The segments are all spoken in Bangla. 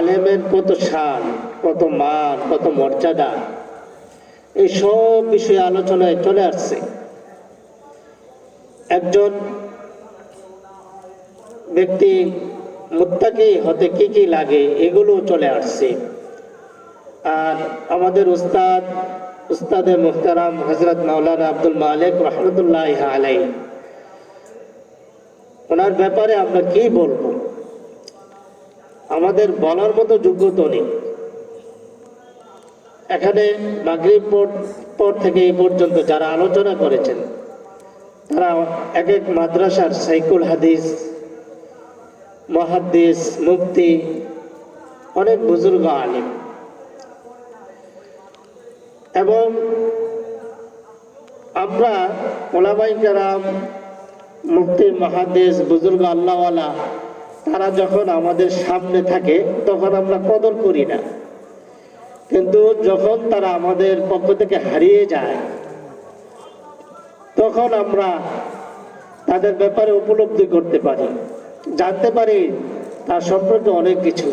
আলেমের কত শান, কত মান, কত মর্যাদা, এই সব বিষয়ে আলোচনায় চলে আসছে। একজন ব্যক্তি মুত্তাকি হতে কি কি লাগে এগুলো চলে আসছে। আর আমাদের উস্তাদে মুহতারাম হযরত মাওলানা আব্দুল মালিক রহমতুল্লাহ আলাইহি, ওনার ব্যাপারে আমরা কি বলবো, আমাদের বলার মতো যোগ্যতা নেই। এখানে মাগরিব পর থেকে এই পর্যন্ত যারা আলোচনা করেছেন তারা এক এক মাদ্রাসার সাইকুল হাদিস, মুহাদ্দিস, মুফতি, অনেক বুজুর্গ আলেম, এবং আমরা ওলামায়ে কেরাম, মুফতি, মুহাদ্দিস, বুজুর্গ আল্লাহওয়ালা, তারা যখন আমাদের সামনে থাকে তখন আমরা কদর করি না, কিন্তু যখন তারা আমাদের পক্ষ থেকে হারিয়ে যায় তখন আমরা তাদের ব্যাপারে উপলব্ধি করতে পারি, জানতে পারি তার সম্পর্কে অনেক কিছু,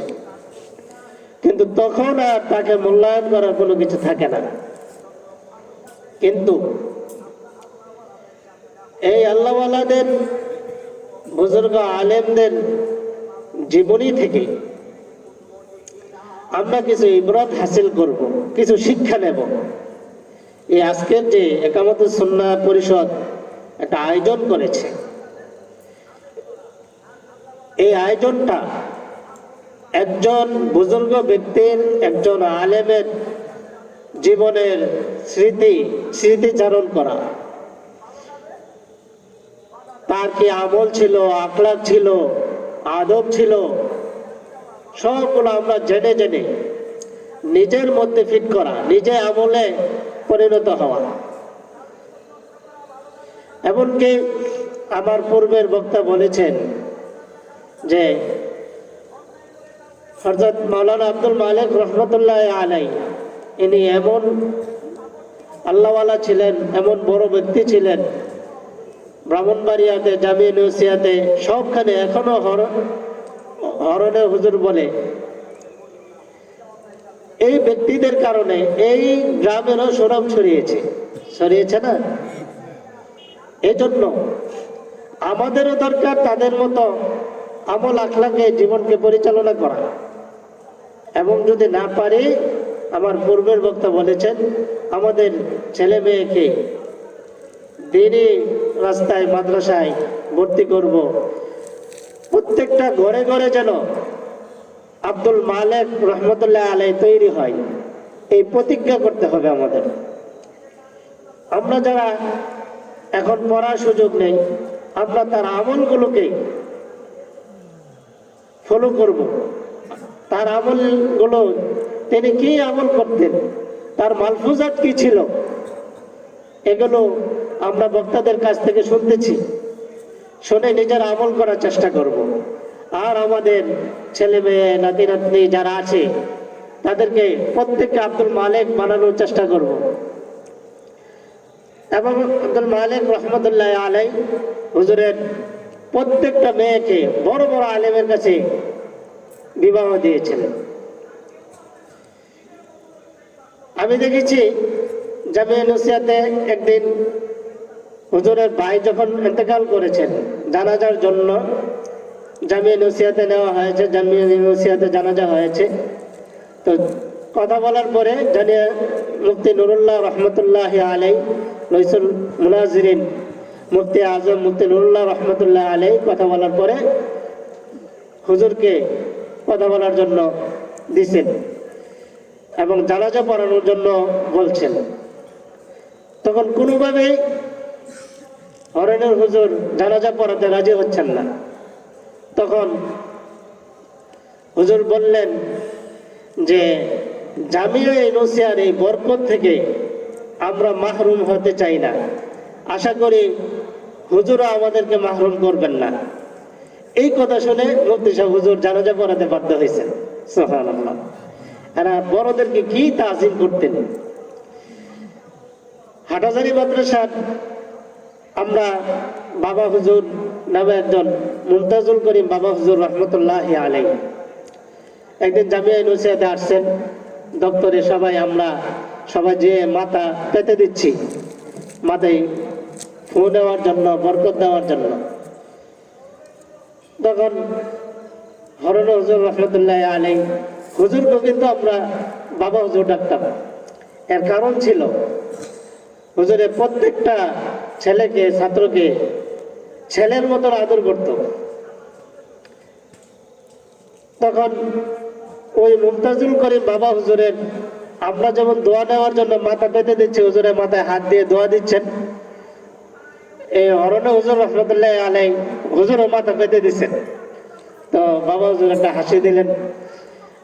কিন্তু তখন আর তাকে মূল্যায়ন করার কোনো কিছু থাকে না। কিন্তু এই আল্লাহওয়ালাদের, বুজুর্গ আলেমদের জীবনী থেকে আমরা কিছু ইবরত হাসিল করব, কিছু শিক্ষা নেব। এই আজকের যে একামতুস সুন্নাহ পরিষদ একটা আয়োজন করেছে, এই আয়োজনটা একজন বুজুর্গ ব্যক্তির, একজন আলেমের জীবনের স্মৃতিচারণ করা, তার কি আমল ছিল, আখলাক ছিল, আদব ছিল, সবগুলো আমরা জেনে জেনে নিজের মধ্যে ফিট করা, নিজে আমলে পরিণত হওয়া। এমনকি আমার পূর্বের বক্তা বলেছেন যে হযরত মাওলানা আব্দুল মালিক রহমতুল্লাহ আলাইহি, ইনি এমন আল্লাহওয়ালা ছিলেন, এমন বড় ব্যক্তি ছিলেন, ব্রাহ্মণবাড়িয়াতে, জামিয়া নসিয়াতে, সবখানে এখনো হরনে হুজুর বলে। এই ব্যক্তিদের কারণে এই গ্রামেরও সুনাম ছড়িয়েছে না? এই জন্য আমাদেরও দরকার তাদের মতো আমল আখলাকে জীবনকে পরিচালনা করা, এবং যদি না পারি, আমার পূর্বের বক্তা বলেছেন, আমাদের ছেলে মেয়েকে দিনই রাস্তায়, মাদ্রাসায় ভর্তি করব। প্রত্যেকটা ঘরে ঘরে যেন আব্দুল মালিক রহমতুল্লাহ আলাইহি তৈরি হয়, এই প্রতিজ্ঞা করতে হবে আমাদের। আমরা যারা এখন পড়ার সুযোগ নেই, আমরা তার আমলগুলোকে ফলো করব। তার আমলগুলো, তিনি কি আমল করতেন, তার মালফুজাত কি ছিল, এগুলো আমরা বক্তাদের কাছ থেকে শুনতেছি, শুনে নিজের আমল করার চেষ্টা করব। আর আমাদের ছেলে মেয়ে, নাতি নাতনি যারা আছে তাদেরকে প্রত্যেককে আব্দুল মালিক বানানোর চেষ্টা করব। এবং আব্দুল মালিক রহমতুল্লাহ আলাইহি হুজুরের প্রত্যেকটা মেয়েকে বড় বড় আলেমের কাছে বিবাহ দিয়েছিলেন। আমি দেখেছি জামিয়া নসিয়াতে একদিন হুজুরের ভাই যখন ইন্তেকাল করেছেন, জানাজার জন্য জামিয়া নসিয়াতে নেওয়া হয়েছে, জামিয়া নসিয়াতে জানাজা হয়েছে। তো কথা বলার পরে জানিয়া মুফতি নুরুল্লাহ রহমতুল্লাহ আলাইহি, রইসুল মুনাজিরিন মুফতি আজম মুফতি নুরুল্লাহ রহমতুল্লাহ আলাইহি কথা বলার পরে হুজুরকে কথা বলার জন্য দিছেন এবং জানাজা পড়ানোর জন্য বলছেন। তখন কোনোভাবেই হরেনের হুজুর জানাজা পড়াতে রাজি হচ্ছেন না। তখন হুজুর বললেন যে জামিয়া নসিয়ার এই বরকত থেকে আমরা মাহরুম হতে চাই না, আশা করি হুজুরও আমাদেরকে মাহরুম করবেন না। এই কথা শুনে মুফতি সাহেব হুজুর জানাজা পড়াতে বাধ্য হয়েছেন। সুবহানাল্লাহ। এরা বড়দেরকে কি তাজিম করতেন। হাটহাজারী মাদ্রাসার আমরা বাবা হুজুর নামে একজন মুমতাজুল করিম বাবা হুজুর রহমতুল্লাহ আলাইহি, একদিন জামিয়া নসিহতে আসছেন দপ্তরে, আমরা সবাই যে মাথা পেতে দিচ্ছি, মাথায় ফু দেওয়ার জন্য, বরকত দেওয়ার জন্য। তখন হরণ হুজুর রহমতুল্লাহ আলাইহি, হুজুরকে কিন্তু আমরা বাবা হুজুর ডাকতাম। এর কারণ ছিল হুজুরের প্রত্যেকটা ছেলেকে, ছাত্রকে ছেলের মতন আদর করত। তখন ওই মুমতাজুল করিম বাবা হুজুরের আমরা যেমন দোয়া নেওয়ার জন্য মাথা পেতে দিচ্ছি, হুজুরের মাথায় হাত দিয়ে দোয়া দিচ্ছেন, এই হরণে হুজুর রহমতুল্লাহ আলাইহি হুজুরও মাথা পেতে দিচ্ছেন। তো বাবা হুজুর একটা হাসি দিলেন।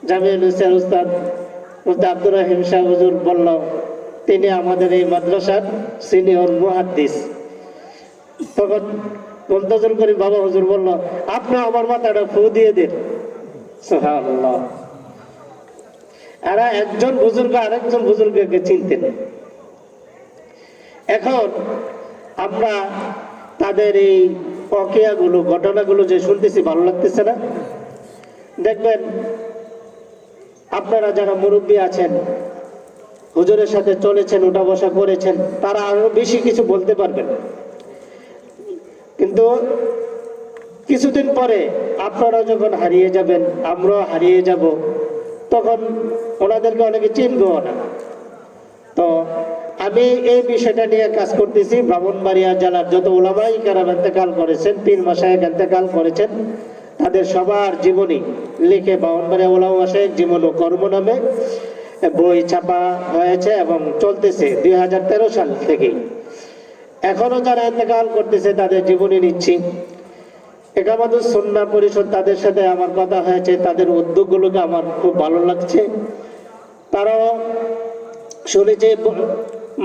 জামিয়া নসিহত উস্তাদ আব্দুর রহিম সাহেব হুজুর বলল, তিনি আমাদের এই মাদ্রাসার সিনিয়র মুহাদ্দিস। তখন মুমতাজুল করিম বাবা হুজুর বলল, আপনি আমার মাথাটা ফু দিয়ে দিন। সুবহানাল্লাহ। এরা একজন বুজুর্গ আরেকজন বুজুর্গকে চিনতেন। এখন আমরা তাদের এই প্রক্রিয়াগুলো, ঘটনাগুলো যে শুনতেছি, ভালো লাগতেছে না? দেখবেন আপনারা যারা মুরব্বী আছেন, হুজুরের সাথে চলেছেন, উঠা বসা করেছেন, তারা আরো বেশি কিছু বলতে পারবেন। কিন্তু কিছুদিন পরে আপনারা যখন হারিয়ে যাবেন, আমরাও হারিয়ে যাব, তখন ওনাদেরকে অনেকে চিনবেও না। তো আমি এই বিষয়টা নিয়ে কাজ করতেছি। ব্রাহ্মণবাড়িয়া জেলার যত উলামায়ে কেরাম ইন্তেকাল করেছেন, পীর মাশায়েখ ইন্তেকাল করেছেন, তাদের সবার জীবনী লিখে ব্রাহ্মণবাড়িয়া উলামা মাশায়েখ জীবন ও কর্ম নামে বই ছাপা হয়েছে এবং চলতেছে 2013 সাল থেকে। এখনো যারা ইন্তেকাল করতেছে তাদের জীবনী নিচ্ছি। একামাদুস সুন্নাহ পরিষদ, তাদের সাথে আমার কথা হয়েছে, তাদের উদ্যোগগুলোকে আমার খুব ভালো লাগছে। তারাও শুনেছি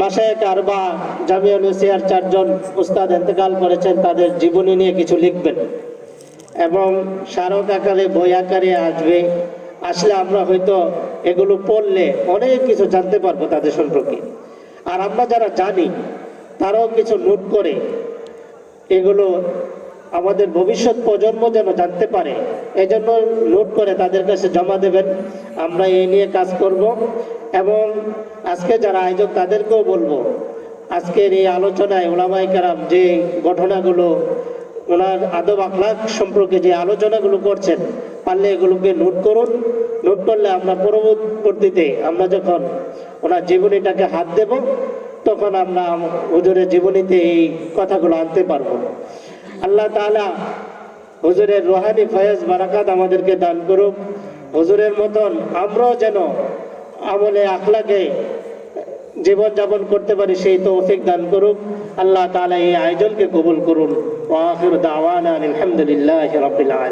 মাশায়েখ আরবা জামিয়া নসিহত 4 জন উস্তাদ ইন্তেকাল করেছেন, তাদের জীবনী নিয়ে কিছু লিখবেন এবং স্মারক আকারে, বই আকারে আসবে। আসলে আমরা হয়তো এগুলো পড়লে অনেক কিছু জানতে পারবো তাদের সম্পর্কে। আর আমরা যারা জানি তারাও কিছু নোট করে এগুলো আমাদের ভবিষ্যৎ প্রজন্ম যেন জানতে পারে, এজন্য নোট করে তাদের কাছে জমা দেবেন। আমরা এই নিয়ে কাজ করব এবং আজকে যারা আয়োজক তাদেরকেও বলবো, আজকের এই আলোচনায় উলামায়ে কেরাম যে ঘটনাগুলো, ওনার আদব আখলাক সম্পর্কে যে আলোচনাগুলো করছেন, পারলে এগুলোকে নোট করুন। নোট করলে আমরা পরবর্তীতে আমরা যখন ওনার জীবনীটাকে হাত দেব, তখন আমরা হুজুরের জীবনীতে এই কথাগুলো আনতে পারবো। আল্লাহ তাআলা হুজুরের রুহানি ফয়েজ বারাকাত আমাদেরকে দান করুক। হুজুরের মতন আমরাও যেন আমলে আখলাকে জীবন যাপন করতে পারি, সেই তৌফিক দান করুক। আল্লাহ তাআলা এই আয়োজনকে কবুল করুন। ওয়া আখিরু দাওয়ানা আলহামদুলিল্লাহি রাব্বিল আলামিন।